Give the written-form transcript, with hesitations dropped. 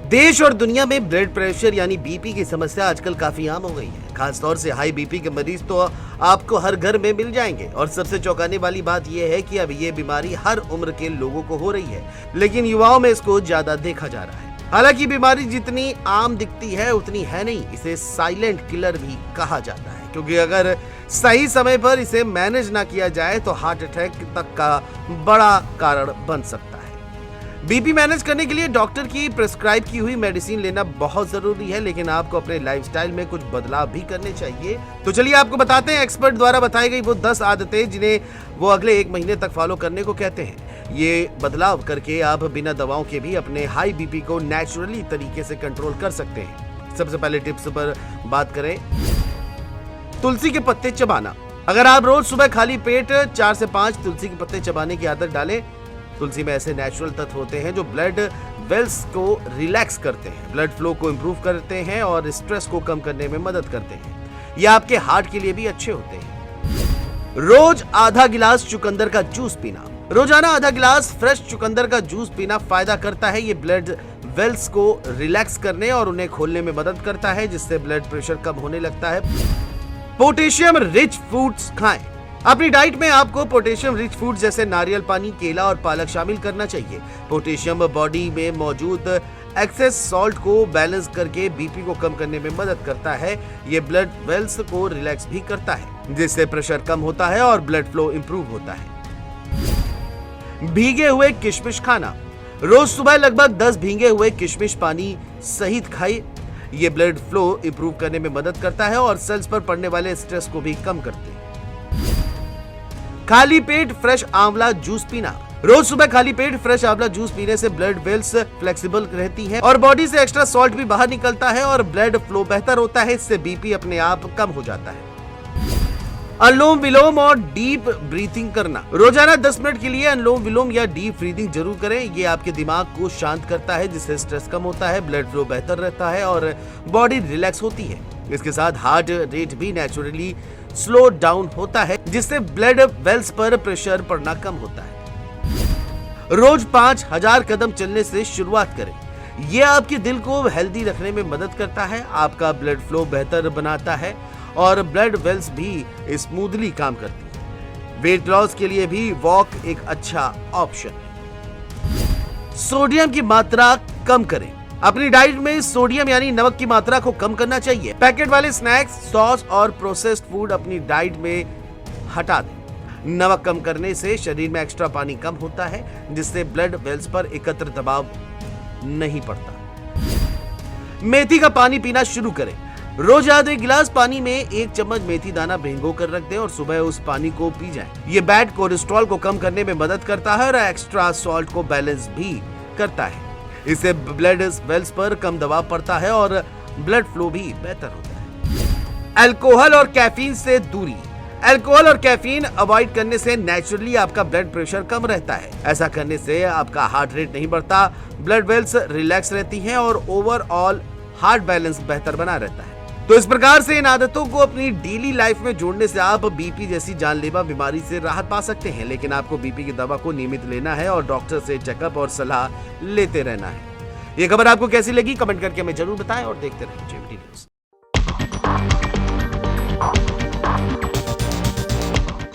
देश और दुनिया में ब्लड प्रेशर यानी बीपी की समस्या आजकल काफी आम हो गई है। खासतौर से हाई बीपी के मरीज तो आपको हर घर में मिल जाएंगे और सबसे चौंकाने वाली बात यह है कि अब ये बीमारी हर उम्र के लोगों को हो रही है, लेकिन युवाओं में इसको ज्यादा देखा जा रहा है। हालांकि बीमारी जितनी आम दिखती है उतनी है नहीं। इसे साइलेंट किलर भी कहा जाता है, क्योंकि अगर सही समय पर इसे मैनेज ना किया जाए तो हार्ट अटैक तक का बड़ा कारण बन सकता है। बीपी मैनेज करने के लिए डॉक्टर की प्रिस्क्राइब की हुई मेडिसिन लेना बहुत जरूरी है, लेकिन आपको अपने लाइफस्टाइल में कुछ बदलाव भी करने चाहिए। तो चलिए आपको बताते हैं एक्सपर्ट द्वारा बताई गई वो 10 आदतें जिन्हें वो अगले 1 महीने तक फॉलो करने को कहते हैं। ये बदलाव करके आप बिना दवाओं के भी अपने हाई बीपी को नेचुरली तरीके से कंट्रोल कर सकते हैं। सबसे पहले टिप्स पर बात करें, तुलसी के पत्ते चबाना। अगर आप रोज सुबह खाली पेट 4 से 5 तुलसी के पत्ते चबाने की आदत डालें। तुलसी में ऐसे नेचुरल तत्व होते हैं जो ब्लड वेल्स को रिलैक्स करते हैं, ब्लड फ्लो को इंप्रूव करते हैं और स्ट्रेस को कम करने में मदद करते हैं। ये आपके हार्ट के लिए भी अच्छे होते हैं। रोज आधा गिलास चुकंदर का जूस पीना। रोजाना आधा गिलास फ्रेश चुकंदर का जूस पीना फायदा करता है। ये ब्लड वेल्स को रिलैक्स करने और उन्हें खोलने में मदद करता है, जिससे ब्लड प्रेशर कम होने लगता है। पोटेशियम रिच फूड्स खाएं। अपनी डाइट में आपको पोटेशियम रिच फूड जैसे नारियल पानी, केला और पालक शामिल करना चाहिए। पोटेशियम बॉडी में मौजूद एक्सेस सॉल्ट को बैलेंस करके बीपी को कम करने में मदद करता है। ये ब्लड वेल्स को रिलैक्स भी करता है, जिससे प्रेशर कम होता है और ब्लड फ्लो इंप्रूव होता है। भीगे हुए किशमिश खाना। रोज सुबह लगभग 10 भीगे हुए किशमिश पानी सहित खाइए। ये ब्लड फ्लो इंप्रूव करने में मदद करता है और सेल्स पर पड़ने वाले स्ट्रेस को भी कम करते हैं। खाली पेट फ्रेश आंवला जूस पीना। रोज सुबह खाली पेट फ्रेश आंवला जूस पीने से ब्लड वेल्स फ्लेक्सिबल रहती है और बॉडी से एक्स्ट्रा सॉल्ट भी बाहर निकलता है और ब्लड फ्लो बेहतर होता है। इससे बीपी अपने आप कम हो जाता है। अनुलोम विलोम और डीप ब्रीथिंग करना। रोजाना 10 मिनट के लिए अनुलोम विलोम या डीप ब्रीथिंग जरूर करें। ये आपके दिमाग को शांत करता है, जिससे स्ट्रेस कम होता है, ब्लड फ्लो बेहतर रहता है और बॉडी रिलैक्स होती है। इसके साथ हार्ट रेट भी नेचुरली स्लो डाउन होता है, जिससे ब्लड वेल्स पर प्रेशर पड़ना कम होता है। रोज 5000 कदम चलने से शुरुआत करें। यह आपके दिल को हेल्दी रखने में मदद करता है, आपका ब्लड फ्लो बेहतर बनाता है और ब्लड वेल्स भी स्मूथली काम करती है। वेट लॉस के लिए भी वॉक एक अच्छा ऑप्शन है। सोडियम की मात्रा कम करें। अपनी डाइट में सोडियम यानी नमक की मात्रा को कम करना चाहिए। पैकेट वाले स्नैक्स, सॉस और प्रोसेस्ड फूड अपनी डाइट में हटा दें। नमक कम करने से शरीर में एक्स्ट्रा पानी कम होता है, जिससे ब्लड वेल्स पर एकत्र दबाव नहीं पड़ता। मेथी का पानी पीना शुरू करें। रोज आधे गिलास पानी में 1 चम्मच मेथी दाना भिगो कर रख दें और सुबह उस पानी को पी जाएं। ये बैड कोलेस्ट्रॉल को कम करने में मदद करता है और एक्स्ट्रा सॉल्ट को बैलेंस भी करता है। इससे ब्लड वेल्स पर कम दबाव पड़ता है और ब्लड फ्लो भी बेहतर होता है। अल्कोहल और कैफीन से दूरी। अल्कोहल और कैफीन अवॉइड करने से नेचुरली आपका ब्लड प्रेशर कम रहता है। ऐसा करने से आपका हार्ट रेट नहीं बढ़ता, ब्लड वेल्स रिलैक्स रहती हैं और ओवरऑल हार्ट बैलेंस बेहतर बना रहता है। तो इस प्रकार से इन आदतों को अपनी डेली लाइफ में जोड़ने से आप बीपी जैसी जानलेवा बीमारी से राहत पा सकते हैं, लेकिन आपको बीपी की दवा को नियमित लेना है और डॉक्टर से चेकअप और सलाह लेते रहना है। ये खबर आपको कैसी लगी कमेंट करके हमें जरूर बताएं और देखते रहें जेवीटी न्यूज़।